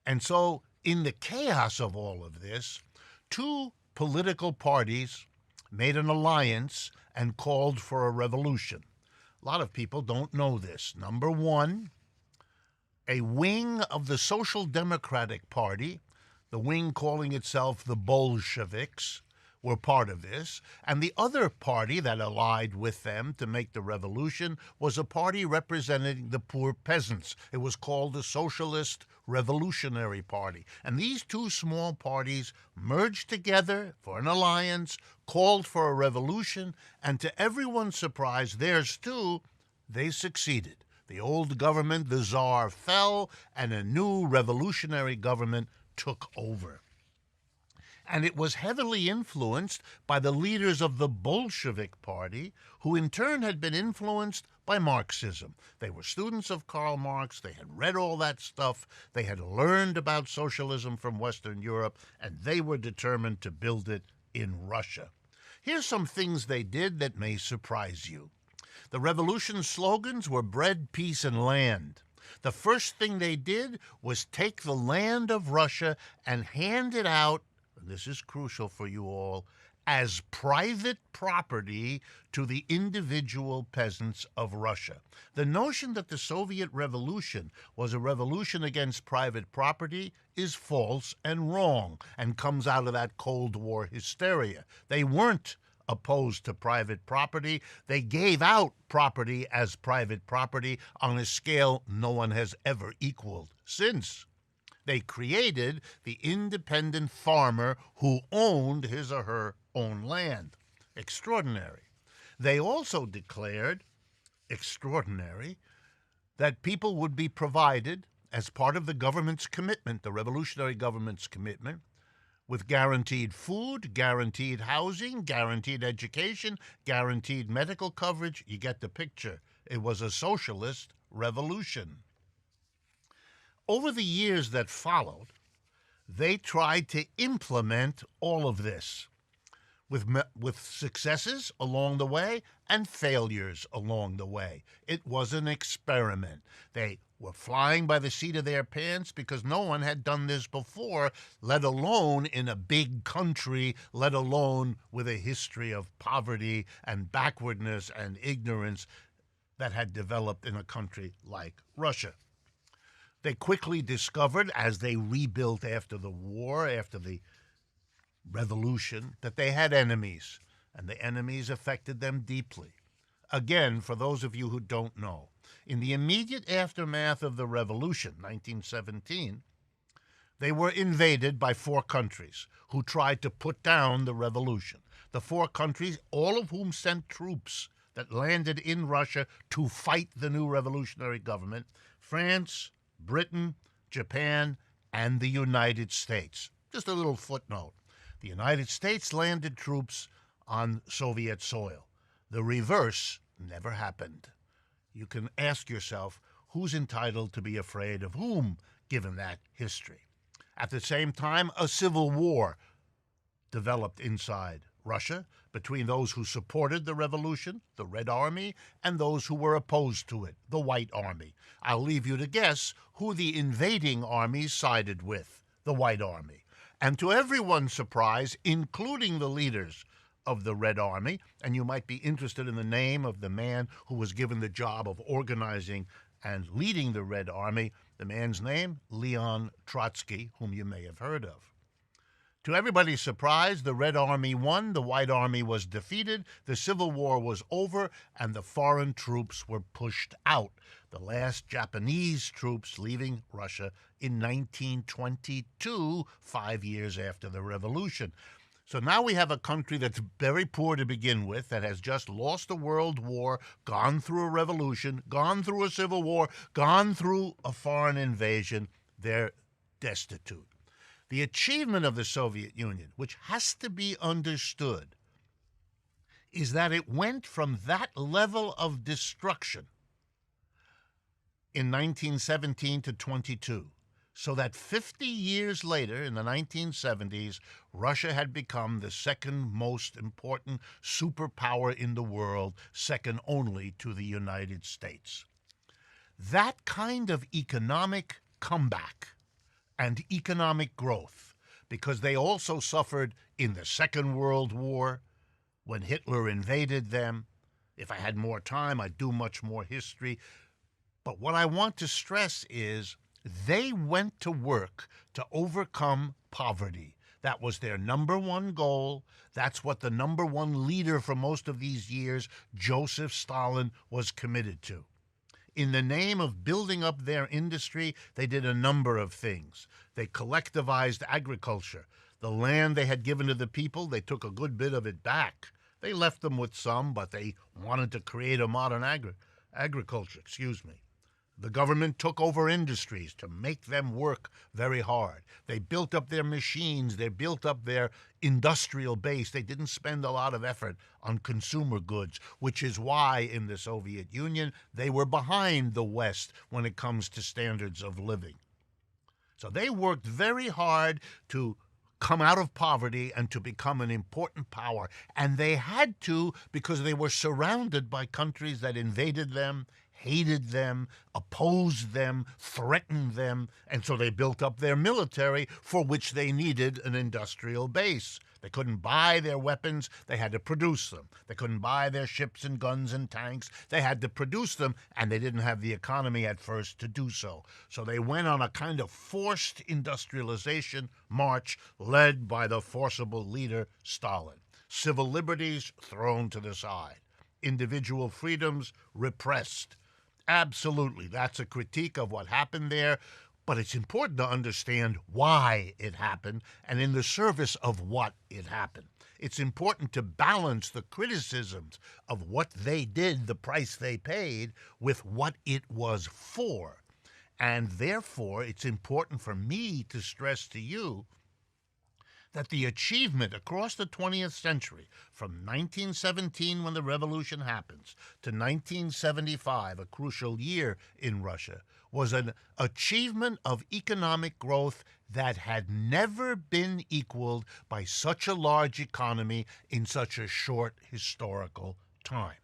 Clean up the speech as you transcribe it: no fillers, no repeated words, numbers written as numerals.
And so, in the chaos of all of this, two political parties made an alliance and called for a revolution. A lot of people don't know this. Number one, a wing of the Social Democratic Party, the wing calling itself the Bolsheviks, were part of this. And the other party that allied with them to make the revolution was a party representing the poor peasants. It was called the Socialist Revolutionary Party. And these two small parties merged together for an alliance, called for a revolution, and to everyone's surprise, theirs too, they succeeded. The old government, the Tsar, fell, and a new revolutionary government took over. And it was heavily influenced by the leaders of the Bolshevik Party, who in turn had been influenced by Marxism. They were students of Karl Marx, they had read all that stuff, they had learned about socialism from Western Europe, and they were determined to build it in Russia. Here's some things they did that may surprise you. The revolution's slogans were bread, peace, and land. The first thing they did was take the land of Russia and hand it out, and this is crucial for you all, as private property to the individual peasants of Russia. The notion that the Soviet Revolution was a revolution against private property is false and wrong and comes out of that Cold War hysteria. They weren't opposed to private property. They gave out property as private property on a scale no one has ever equaled since. They created the independent farmer who owned his or her own land. Extraordinary. They also declared, extraordinary, that people would be provided as part of the government's commitment, the revolutionary government's commitment, with guaranteed food, guaranteed housing, guaranteed education, guaranteed medical coverage. You get the picture. It was a socialist revolution. Over the years that followed, they tried to implement all of this with successes along the way and failures along the way. It was an experiment. They were flying by the seat of their pants because no one had done this before, let alone in a big country, let alone with a history of poverty and backwardness and ignorance that had developed in a country like Russia. They quickly discovered, as they rebuilt after the war, after the revolution, that they had enemies, and the enemies affected them deeply. Again, for those of you who don't know, in the immediate aftermath of the revolution, 1917, they were invaded by four countries who tried to put down the revolution. The four countries, all of whom sent troops that landed in Russia to fight the new revolutionary government: France, Britain, Japan, and the United States. Just a little footnote. The United States landed troops on Soviet soil. The reverse never happened. You can ask yourself, who's entitled to be afraid of whom, given that history? At the same time, a civil war developed inside Russia between those who supported the revolution, the Red Army, and those who were opposed to it, the White Army. I'll leave you to guess who the invading armies sided with, the White Army. And to everyone's surprise, including the leaders of the Red Army, and you might be interested in the name of the man who was given the job of organizing and leading the Red Army, the man's name, Leon Trotsky, whom you may have heard of. To everybody's surprise, the Red Army won, the White Army was defeated, the Civil War was over, and the foreign troops were pushed out. The last Japanese troops leaving Russia in 1922, 5 years after the revolution. So now we have a country that's very poor to begin with, that has just lost a world war, gone through a revolution, gone through a civil war, gone through a foreign invasion. They're destitute. The achievement of the Soviet Union, which has to be understood, is that it went from that level of destruction in 1917 to 22, so that 50 years later, in the 1970s, Russia had become the second most important superpower in the world, second only to the United States. That kind of economic comeback and economic growth, because they also suffered in the Second World War when Hitler invaded them. If I had more time, I'd do much more history. But what I want to stress is they went to work to overcome poverty. That was their number one goal. That's what the number one leader for most of these years, Joseph Stalin, was committed to. In the name of building up their industry, they did a number of things. They collectivized agriculture. The land they had given to the people, they took a good bit of it back. They left them with some, but they wanted to create a modern agriculture. The government took over industries to make them work very hard. They built up their machines. They built up their industrial base. They didn't spend a lot of effort on consumer goods, which is why in the Soviet Union they were behind the West when it comes to standards of living. So they worked very hard to come out of poverty and to become an important power. And they had to, because they were surrounded by countries that invaded them, hated them, opposed them, threatened them, and so they built up their military, for which they needed an industrial base. They couldn't buy their weapons, they had to produce them. They couldn't buy their ships and guns and tanks, they had to produce them, and they didn't have the economy at first to do so. So they went on a kind of forced industrialization march led by the forcible leader, Stalin. Civil liberties thrown to the side. Individual freedoms repressed. Absolutely, that's a critique of what happened there, but it's important to understand why it happened and in the service of what it happened. It's important to balance the criticisms of what they did, the price they paid, with what it was for. And therefore, it's important for me to stress to you that the achievement across the 20th century, from 1917 when the revolution happens to 1975, a crucial year in Russia, was an achievement of economic growth that had never been equaled by such a large economy in such a short historical time.